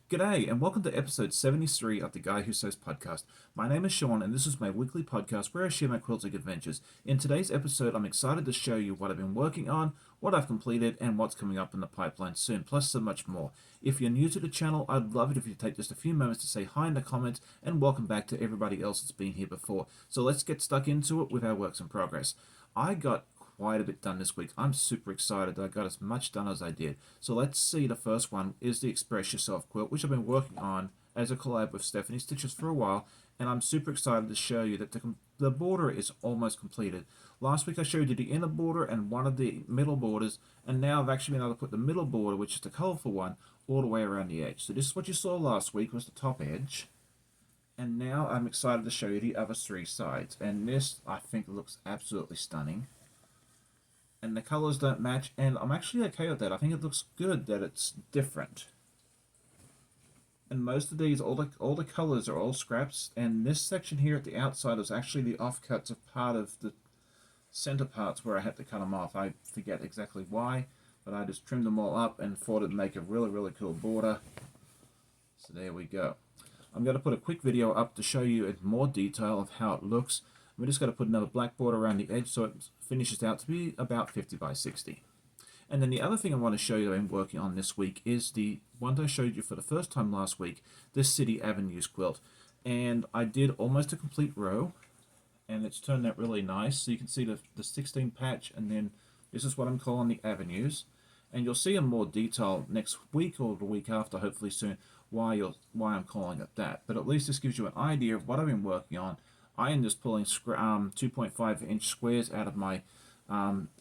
G'day, and welcome to episode 73 of the Guy Who Sews podcast. My name is Sean, and this is my weekly podcast where I share my quilting adventures. In today's episode, I'm excited to show you what I've been working on, what I've completed, and what's coming up in the pipeline soon, plus so much more. If you're new to the channel, I'd love it if you take just a few moments to say hi in the comments, and welcome back to everybody else that's been here before. So let's get stuck into it with our works in progress. I got quite a bit done this week. I'm super excited that I got as much done as I did. So let's see, the first one is the Express Yourself quilt, which I've been working on as a collab with Stephanie Stitches for a while, and I'm super excited to show you that the border is almost completed. Last week I showed you the inner border and one of the middle borders, and now I've actually been able to put the middle border, which is the colorful one, all the way around the edge. So this is what you saw last week, was the top edge. And now I'm excited to show you the other three sides, and this I think looks absolutely stunning. And the colors don't match, and I'm actually okay with that. I think it looks good that it's different. And most of these, all the colors are all scraps, and this section here at the outside is actually the offcuts of part of the center parts where I had to cut them off. I forget exactly why, but I just trimmed them all up and thought it'd make a really cool border. So there we go. I'm going to put a quick video up to show you in more detail of how it looks. We're just going to put another black border around the edge so it finishes out to be about 50 by 60. And then the other thing I want to show you that I'm working on this week is the one that I showed you for the first time last week, this City Avenues quilt. And I did almost a complete row, and it's turned out really nice. So you can see the 16 patch, and then this is what I'm calling the Avenues. And you'll see in more detail next week or the week after, hopefully soon, why I'm calling it that. But at least this gives you an idea of what I've been working on. I am just pulling 2.5-inch squares out of my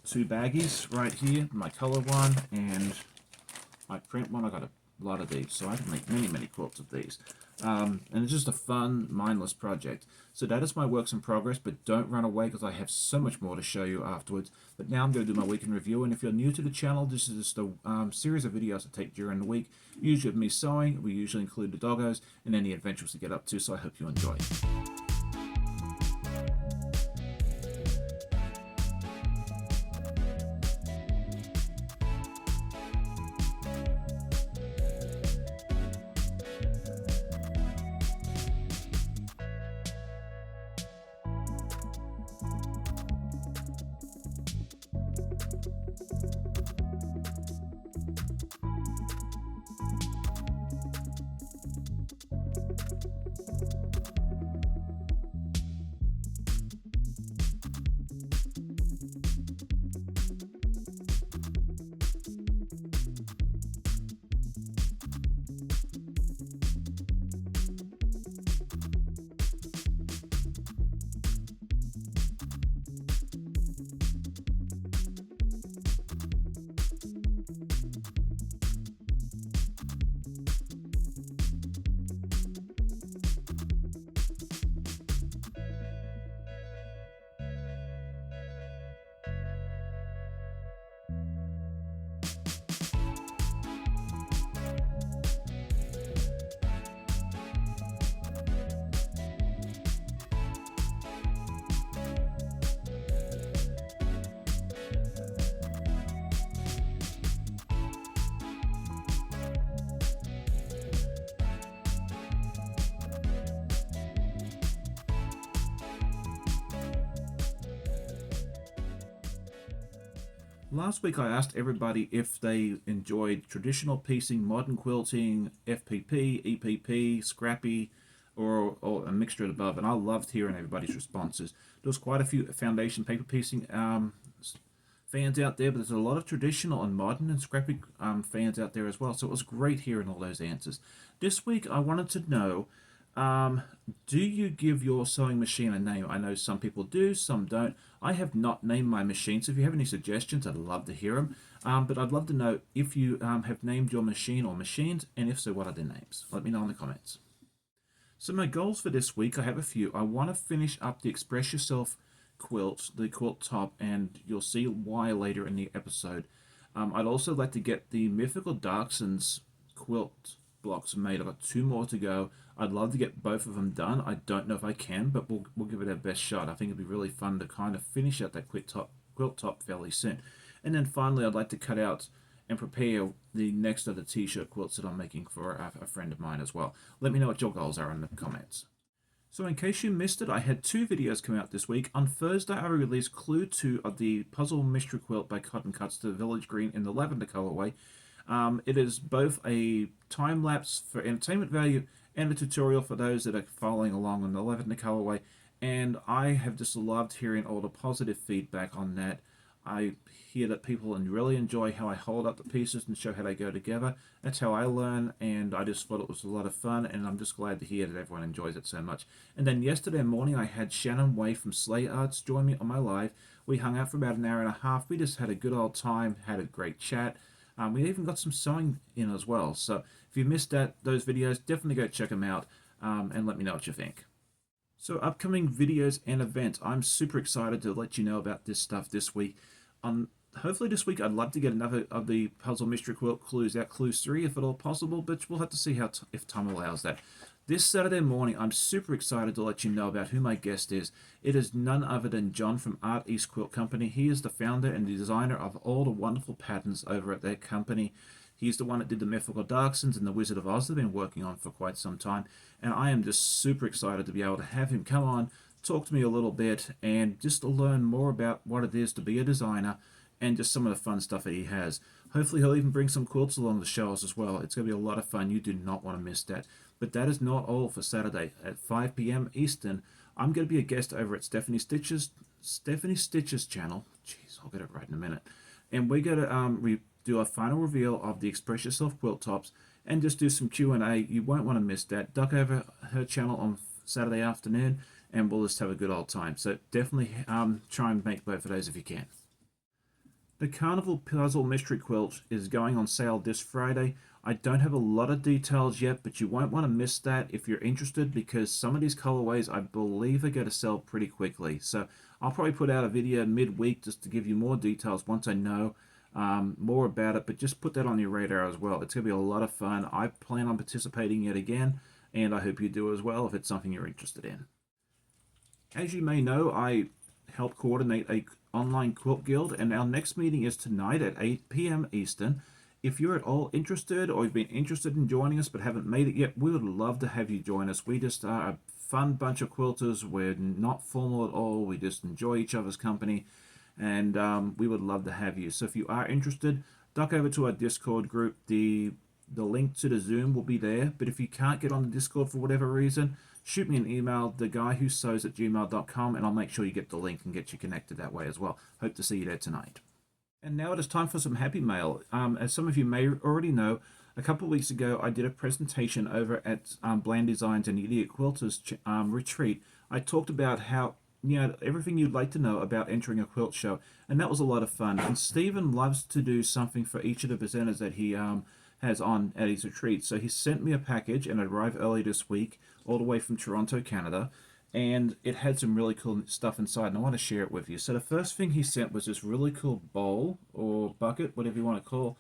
two baggies right here, my color one and my print one. I got a lot of these, so I can make many quilts of these. And it's just a fun, mindless project. So that is my works in progress, but don't run away because I have so much more to show you afterwards. But now I'm going to do my week in review, and if you're new to the channel, this is just a series of videos I take during the week, usually of me sewing. We usually include the doggos and any adventures to get up to, so I hope you enjoy. Last week I asked everybody if they enjoyed traditional piecing, modern quilting, FPP, EPP, scrappy, or a mixture of the above, and I loved hearing everybody's responses. There was quite a few foundation paper piecing fans out there, but there's a lot of traditional and modern and scrappy fans out there as well, so it was great hearing all those answers. This week I wanted to know, do you give your sewing machine a name? I know some people do, some don't. I have not named my machine, so if you have any suggestions, I'd love to hear them. But I'd love to know if you have named your machine or machines, and if so, what are their names? Let me know in the comments. So my goals for this week, I have a few. I want to finish up the Express Yourself quilt, the quilt top, and you'll see why later in the episode. I'd also like to get the Mythical Darksons quilt blocks made. I've got 2 more to go. I'd love to get both of them done. I don't know if I can, but we'll give it our best shot. I think it'd be really fun to kind of finish out that quilt top fairly soon. And then finally, I'd like to cut out and prepare the next of the t-shirt quilts that I'm making for a friend of mine as well. Let me know what your goals are in the comments. So in case you missed it, I had 2 videos come out this week. On Thursday, I released Clue 2 of the Puzzle Mystery Quilt by Cotton Cuts to Village Green in the lavender colorway. It is both a time-lapse for entertainment value and a tutorial for those that are following along on the lavender colorway. And I have just loved hearing all the positive feedback on that. I hear that people really enjoy how I hold up the pieces and show how they go together. That's how I learn, and I just thought it was a lot of fun, and I'm just glad to hear that everyone enjoys it so much. And then yesterday morning, I had Shannon Way from Slay Arts join me on my live. We hung out for about an hour and a half. We just had a good old time, had a great chat. We even got some sewing in as well. So if you missed those videos, definitely go check them out, and let me know what you think. So upcoming videos and events, I'm super excited to let you know about this stuff this week. Hopefully this week I'd love to get another of the Puzzle Mystery Quilt clues out, Clues 3 if at all possible, but we'll have to see how if time allows that. This Saturday morning, I'm super excited to let you know about who my guest is. It is none other than John from Art East Quilt Company. He is the founder and the designer of all the wonderful patterns over at their company. He's the one that did the Mythical Darksons and the Wizard of Oz they've been working on for quite some time. And I am just super excited to be able to have him come on, talk to me a little bit, and just to learn more about what it is to be a designer and just some of the fun stuff that he has. Hopefully he'll even bring some quilts along to show us as well. It's going to be a lot of fun. You do not want to miss that. But that is not all for Saturday. At 5 p.m. Eastern, I'm going to be a guest over at Stephanie Stitch's channel. Jeez, I'll get it right in a minute. And we're going to do a final reveal of the Express Yourself quilt tops and just do some Q&A. You won't want to miss that. Duck over her channel on Saturday afternoon and we'll just have a good old time. So definitely try and make both of those if you can. The Carnival Puzzle Mystery Quilt is going on sale this Friday. I don't have a lot of details yet, but you won't want to miss that if you're interested because some of these colorways I believe are going to sell pretty quickly. So I'll probably put out a video midweek just to give you more details once I know more about it, but just put that on your radar as well. It's going to be a lot of fun. I plan on participating yet again, and I hope you do as well if it's something you're interested in. As you may know, I help coordinate a online quilt guild, and our next meeting is tonight at 8 p.m. Eastern. If you're at all interested or you've been interested in joining us but haven't made it yet, we would love to have you join us. We just are a fun bunch of quilters. We're not formal at all. We just enjoy each other's company, and we would love to have you. So if you are interested, duck over to our Discord group. The link to the Zoom will be there, but if you can't get on the Discord for whatever reason, shoot me an email, theguywhosews@gmail.com, and I'll make sure you get the link and get you connected that way as well. Hope to see you there tonight. And now it is time for some happy mail. As some of you may already know, a couple of weeks ago I did a presentation over at Bland Designs and Idiot Quilters retreat. I talked about how, everything you'd like to know about entering a quilt show, and that was a lot of fun. And Stephen loves to do something for each of the presenters that he has on at his retreat. So he sent me a package, and it arrived early this week, all the way from Toronto, Canada, and it had some really cool stuff inside, and I want to share it with you. So the first thing he sent was this really cool bowl or bucket, whatever you want to call,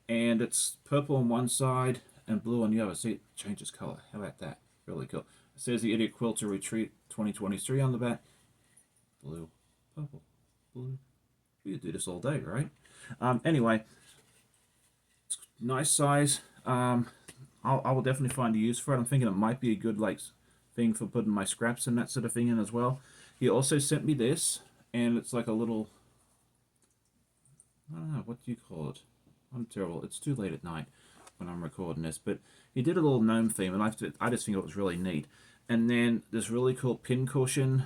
and it's purple on one side and blue on the other. See, it changes color. How about that? Really cool. It says the Idiot Quilter Retreat 2023 on the back. Blue, purple, blue. We could do this all day, right? Anyway, it's nice size. I will definitely find a use for it. I'm thinking it might be a good thing for putting my scraps and that sort of thing in as well. He also sent me this, and it's like a little, I don't know, what do you call it? I'm terrible. It's too late at night when I'm recording this, but he did a little gnome theme, and I just think it was really neat. And then this really cool pin cushion,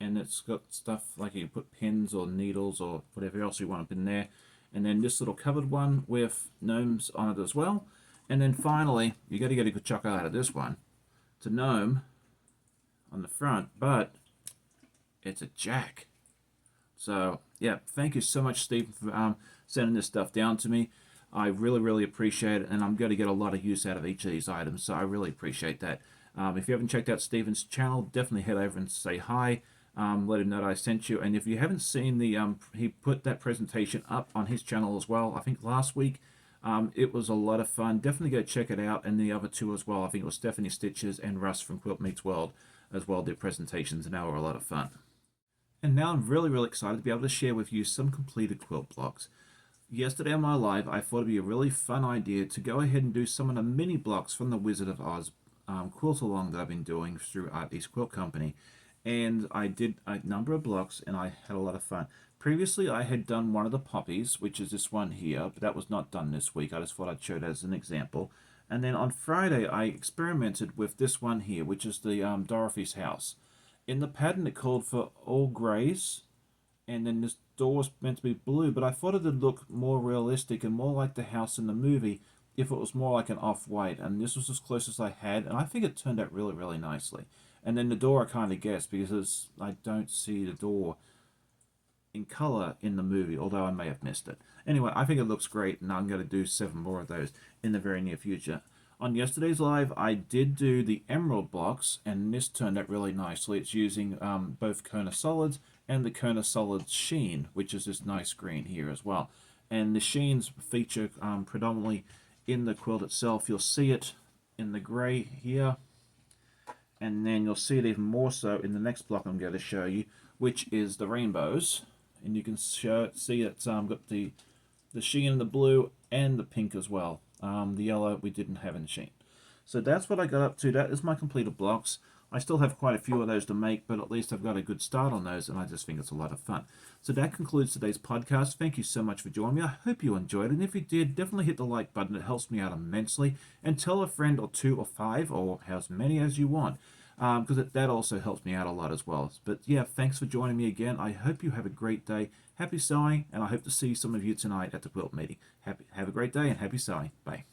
and it's got stuff like you can put pins or needles or whatever else you want up in there. And then this little covered one with gnomes on it as well. And then finally, you got to get a good chuckle out of this one. It's a gnome on the front, but it's a jack. So yeah, thank you so much, Steve, for sending this stuff down to me. I really, really appreciate it, and I'm going to get a lot of use out of each of these items, so I really appreciate that. If you haven't checked out Steven's channel, definitely head over and say hi. Let him know that I sent you. And if you haven't seen he put that presentation up on his channel as well, I think last week. It was a lot of fun. Definitely go check it out, and the other two as well. I think it was Stephanie Stitches and Russ from Quilt Meets World as well did presentations, and they were a lot of fun. And now I'm really, really excited to be able to share with you some completed quilt blocks. Yesterday on my live, I thought it'd be a really fun idea to go ahead and do some of the mini blocks from the Wizard of Oz quilt along that I've been doing through Art East Quilt Company. And I did a number of blocks and I had a lot of fun. Previously, I had done one of the poppies, which is this one here, but that was not done this week. I just thought I'd show it as an example. And then on Friday, I experimented with this one here, which is the Dorothy's house. In the pattern, it called for all greys, and then this door was meant to be blue, but I thought it would look more realistic and more like the house in the movie if it was more like an off-white, and this was as close as I had, and I think it turned out really, really nicely. And then the door I kind of guessed, because I don't see the door in color in the movie, although I may have missed it. Anyway, I think it looks great, and I'm going to do 7 more of those in the very near future. On yesterday's live, I did do the emerald blocks, and this turned out really nicely. It's using both Kona Solids and the Kona Solids Sheen, which is this nice green here as well. And the sheens feature predominantly in the quilt itself. You'll see it in the gray here, and then you'll see it even more so in the next block I'm going to show you, which is the rainbows. And you can see it's got the sheen in the blue and the pink as well. The yellow we didn't have in sheen. So that's what I got up to. That is my completed blocks. I still have quite a few of those to make, but at least I've got a good start on those, and I just think it's a lot of fun. So that concludes today's podcast. Thank you so much for joining me. I hope you enjoyed it, and if you did, definitely hit the like button. It helps me out immensely. And tell a friend or 2 or 5 or as many as you want, because that also helps me out a lot as well. But yeah, thanks for joining me again. I hope you have a great day. Happy sewing, and I hope to see some of you tonight at the quilt meeting. Have a great day and happy sewing. Bye.